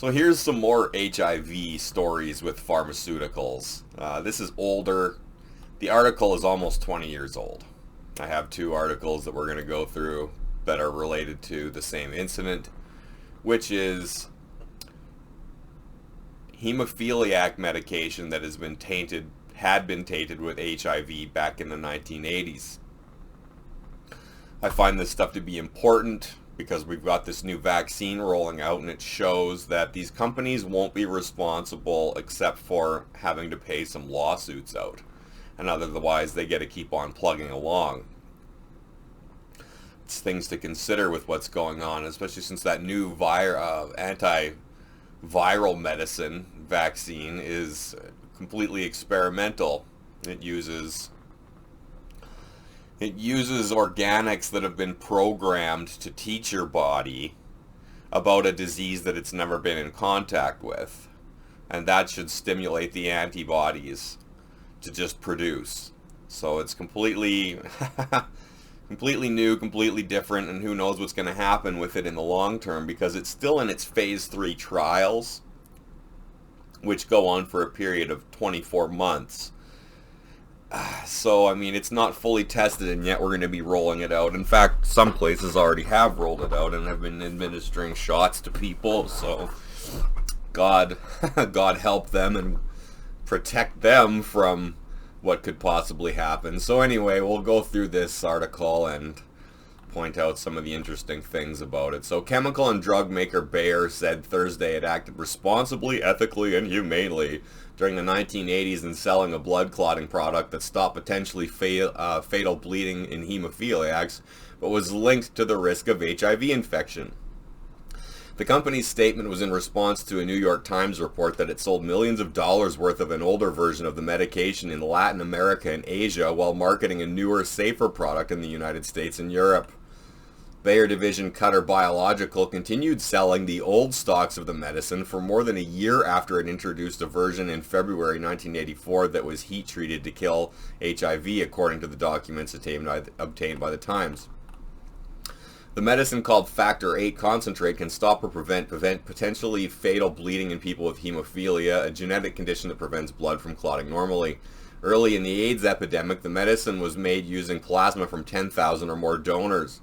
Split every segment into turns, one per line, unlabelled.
So here's some more HIV stories with pharmaceuticals. This is older. The article is almost 20 years old. I have two articles that we're going to go through that are related to the same incident, which is hemophiliac medication that had been tainted with HIV back in the 1980s. I find this stuff to be important because we've got this new vaccine rolling out, and it shows that these companies won't be responsible except for having to pay some lawsuits out, and otherwise they get to keep on plugging along. It's things to consider with what's going on, especially since that new antiviral medicine vaccine is completely experimental. It uses organics that have been programmed to teach your body about a disease that it's never been in contact with. And that should stimulate the antibodies to just produce. So it's completely new, completely different, and who knows what's going to happen with it in the long term, because it's still in its phase 3 trials, which go on for a period of 24 months. So, I mean, it's not fully tested, and yet we're going to be rolling it out. In fact, some places already have rolled it out and have been administering shots to people. So, God help them and protect them from what could possibly happen. So anyway, we'll go through this article and point out some of the interesting things about it. So chemical and drug maker Bayer said Thursday it acted responsibly, ethically, and humanely during the 1980s in selling a blood clotting product that stopped potentially fatal bleeding in hemophiliacs, but was linked to the risk of HIV infection. The company's statement was in response to a New York Times report that it sold millions of dollars worth of an older version of the medication in Latin America and Asia while marketing a newer, safer product in the United States and Europe. Bayer division Cutter Biological continued selling the old stocks of the medicine for more than a year after it introduced a version in February 1984 that was heat-treated to kill HIV, according to the documents obtained by the Times. The medicine, called Factor VIII concentrate, can stop or prevent potentially fatal bleeding in people with hemophilia, a genetic condition that prevents blood from clotting normally. Early in the AIDS epidemic, the medicine was made using plasma from 10,000 or more donors.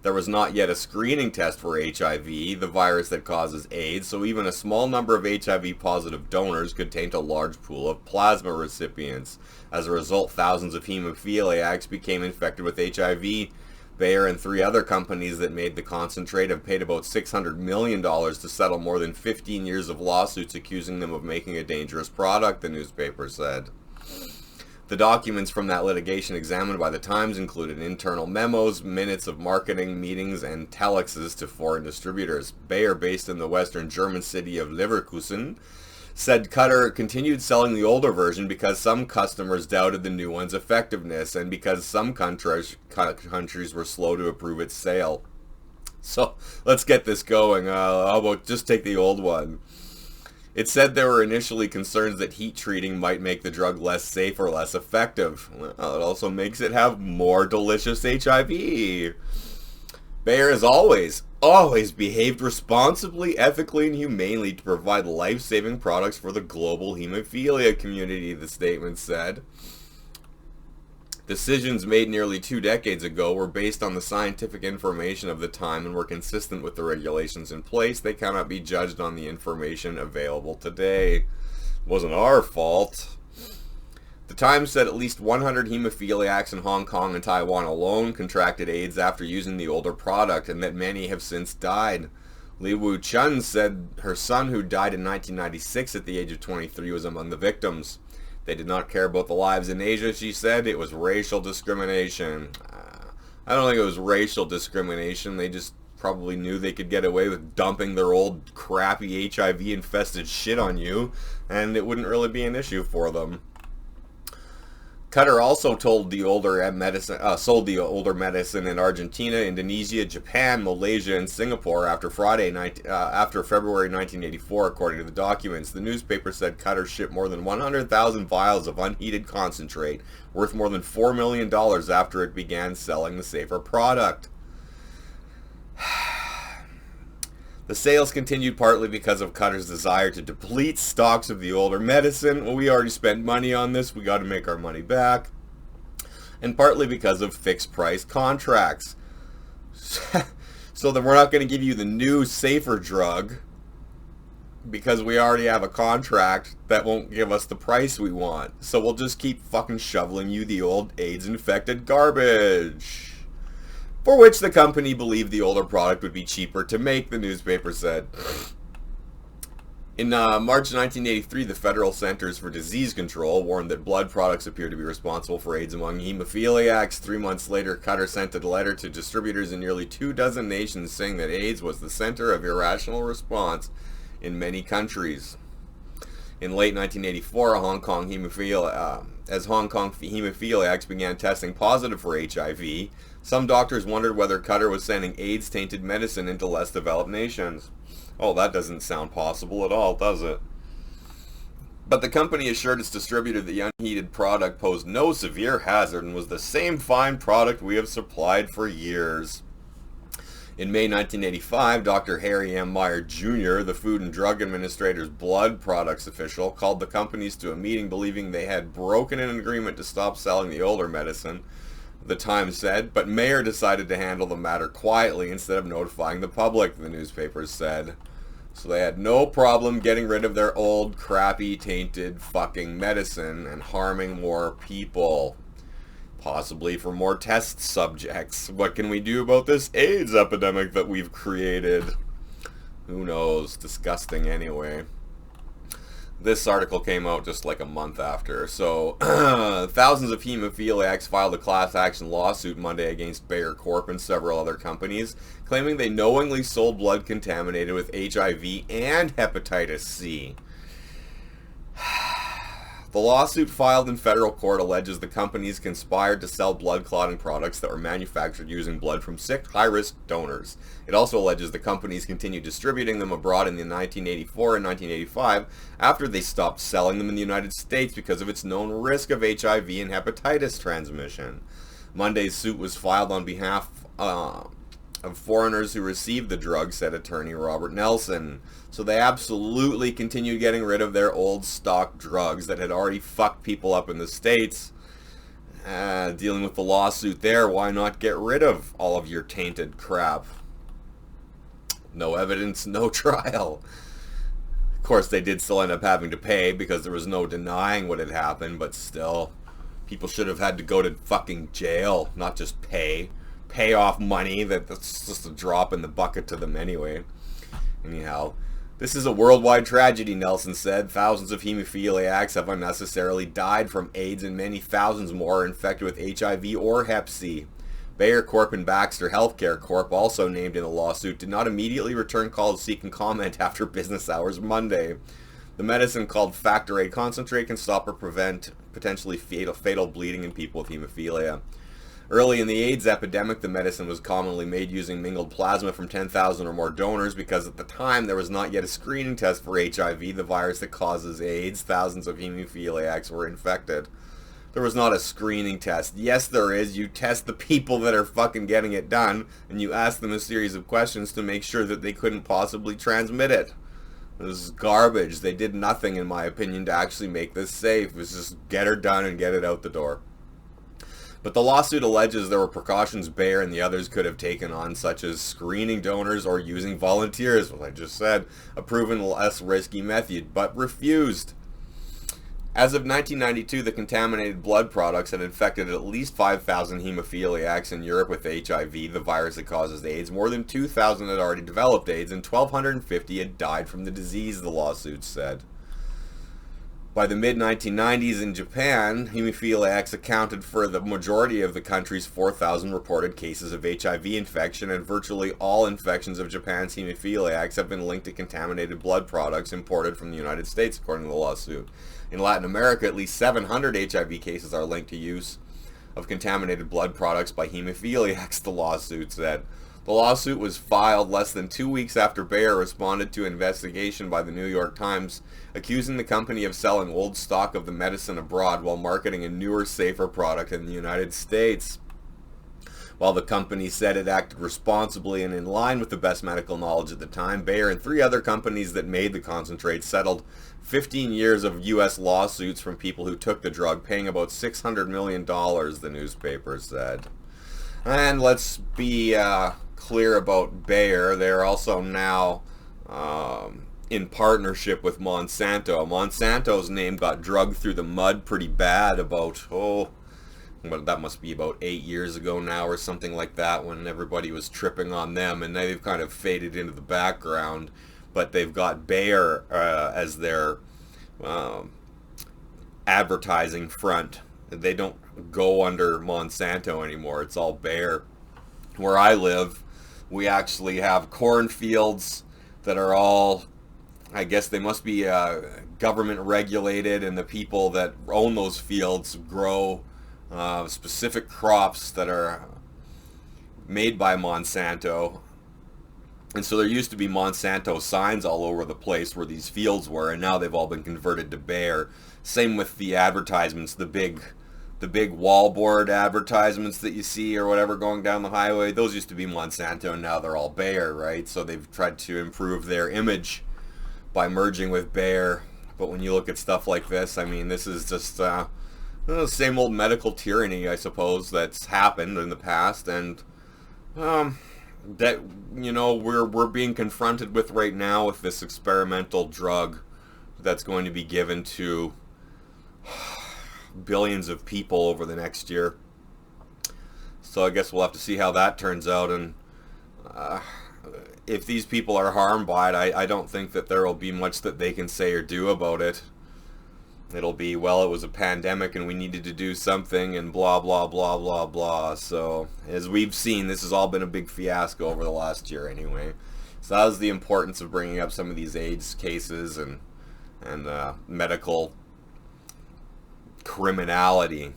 There was not yet a screening test for HIV, the virus that causes AIDS, so even a small number of HIV-positive donors could taint a large pool of plasma recipients. As a result, thousands of hemophiliacs became infected with HIV. Bayer and 3 other companies that made the concentrate have paid about $600 million to settle more than 15 years of lawsuits accusing them of making a dangerous product, the newspaper said. The documents from that litigation examined by the Times included internal memos, minutes of marketing meetings, and telexes to foreign distributors. Bayer, based in the western German city of Leverkusen, said Cutter continued selling the older version because some customers doubted the new one's effectiveness and because some countries were slow to approve its sale. So let's get this going. How about just take the old one? It said there were initially concerns that heat treating might make the drug less safe or less effective. Well, it also makes it have more delicious HIV. Bayer has always behaved responsibly, ethically, and humanely to provide life-saving products for the global hemophilia community, the statement said. Decisions made nearly 2 decades ago were based on the scientific information of the time and were consistent with the regulations in place. They cannot be judged on the information available today. It wasn't our fault. The Times said at least 100 hemophiliacs in Hong Kong and Taiwan alone contracted AIDS after using the older product, and that many have since died. Li Wu-chun said her son, who died in 1996 at the age of 23, was among the victims. They did not care about the lives in Asia, she said. It was racial discrimination. I don't think it was racial discrimination. They just probably knew they could get away with dumping their old crappy HIV-infested shit on you, and it wouldn't really be an issue for them. Cutter also sold the older medicine in Argentina, Indonesia, Japan, Malaysia, and Singapore after February 1984, according to the documents. The newspaper said Cutter shipped more than 100,000 vials of unheated concentrate, worth more than $4 million after it began selling the safer product. The sales continued partly because of Qatar's desire to deplete stocks of the older medicine. Well, we already spent money on this, we got to make our money back. And partly because of fixed price contracts. So that we're not going to give you the new, safer drug because we already have a contract that won't give us the price we want. So we'll just keep fucking shoveling you the old AIDS-infected garbage. For which the company believed the older product would be cheaper to make, the newspaper said. In March 1983, the Federal Centers for Disease Control warned that blood products appear to be responsible for AIDS among hemophiliacs. 3 months later, Qatar sent a letter to distributors in nearly 24 nations saying that AIDS was the center of irrational response in many countries. In late 1984, as Hong Kong hemophiliacs began testing positive for HIV, some doctors wondered whether Qatar was sending AIDS-tainted medicine into less developed nations. Oh, that doesn't sound possible at all, does it? But the company assured its distributor that the unheated product posed no severe hazard and was the same fine product we have supplied for years. In May 1985, Dr. Harry M. Meyer Jr., the Food and Drug Administrator's blood products official, called the companies to a meeting believing they had broken an agreement to stop selling the older medicine, the Times said, but Meyer decided to handle the matter quietly instead of notifying the public, the newspapers said. So they had no problem getting rid of their old, crappy, tainted fucking medicine and harming more people. Possibly for more test subjects. What can we do about this AIDS epidemic that we've created? Who knows? Disgusting anyway. This article came out just like a month after. So, thousands of hemophiliacs filed a class action lawsuit Monday against Bayer Corp and several other companies, claiming they knowingly sold blood contaminated with HIV and hepatitis C. The lawsuit filed in federal court alleges the companies conspired to sell blood clotting products that were manufactured using blood from sick, high-risk donors. It also alleges the companies continued distributing them abroad in the 1984 and 1985 after they stopped selling them in the United States because of its known risk of HIV and hepatitis transmission. Monday's suit was filed on behalf of foreigners who received the drug, said attorney Robert Nelson. So they absolutely continued getting rid of their old stock drugs that had already fucked people up in the States. Dealing with the lawsuit there, why not get rid of all of your tainted crap? No evidence, no trial. Of course, they did still end up having to pay because there was no denying what had happened, but still, people should have had to go to fucking jail, not just pay off money that's just a drop in the bucket to them anyway. Anyhow, this is a worldwide tragedy, Nelson said. Thousands of hemophiliacs have unnecessarily died from AIDS and many thousands more are infected with HIV or Hep C. Bayer Corp and Baxter Healthcare Corp, also named in the lawsuit, did not immediately return calls seeking comment after business hours Monday. The medicine, called Factor A concentrate, can stop or prevent potentially fatal bleeding in people with hemophilia. Early in the AIDS epidemic, the medicine was commonly made using mingled plasma from 10,000 or more donors because at the time there was not yet a screening test for HIV, the virus that causes AIDS. Thousands of hemophiliacs were infected. There was not a screening test. Yes, there is. You test the people that are fucking getting it done, and you ask them a series of questions to make sure that they couldn't possibly transmit it. This is garbage. They did nothing, in my opinion, to actually make this safe. It's just get her done and get it out the door. But the lawsuit alleges there were precautions Bayer and the others could have taken on, such as screening donors or using volunteers, as I just said, a proven less risky method, but refused. As of 1992, the contaminated blood products had infected at least 5,000 hemophiliacs in Europe with HIV, the virus that causes AIDS. More than 2,000 had already developed AIDS, and 1,250 had died from the disease, the lawsuit said. By the mid-1990s in Japan, hemophiliacs accounted for the majority of the country's 4,000 reported cases of HIV infection, and virtually all infections of Japan's hemophiliacs have been linked to contaminated blood products imported from the United States, according to the lawsuit. In Latin America, at least 700 HIV cases are linked to use of contaminated blood products by hemophiliacs, the lawsuit said. The lawsuit was filed less than 2 weeks after Bayer responded to an investigation by the New York Times, accusing the company of selling old stock of the medicine abroad while marketing a newer, safer product in the United States. While the company said it acted responsibly and in line with the best medical knowledge at the time, Bayer and 3 other companies that made the concentrate settled 15 years of U.S. lawsuits from people who took the drug, paying about $600 million, the newspaper said. And let's be clear about Bayer. They're also now in partnership with Monsanto. Monsanto's name got dragged through the mud pretty bad about, that must be about 8 years ago now or something like that, when everybody was tripping on them, and they've kind of faded into the background. But they've got Bayer as their advertising front. They don't go under Monsanto anymore. It's all Bayer. Where I live, we actually have cornfields that are all, I guess they must be government regulated, and the people that own those fields grow specific crops that are made by Monsanto. And so there used to be Monsanto signs all over the place where these fields were, and now they've all been converted to Bayer. Same with the advertisements, the big wallboard advertisements that you see or whatever going down the highway. Those used to be Monsanto, and now they're all Bayer, right? So they've tried to improve their image by merging with Bayer. But when you look at stuff like this, I mean, this is just the same old medical tyranny, I suppose, that's happened in the past, and that, you know, we're being confronted with right now with this experimental drug that's going to be given to billions of people over the next year. So I guess we'll have to see how that turns out, and if these people are harmed by it, I don't think that there will be much that they can say or do about it. It'll be, well, it was a pandemic and we needed to do something and blah, blah, blah, blah, blah. So, as we've seen, this has all been a big fiasco over the last year anyway. So that was the importance of bringing up some of these AIDS cases and medical criminality.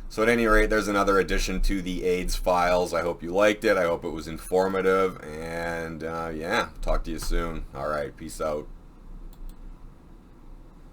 So at any rate, there's another addition to the AIDS files. I hope you liked it. I hope it was informative. And yeah, talk to you soon. All right, peace out.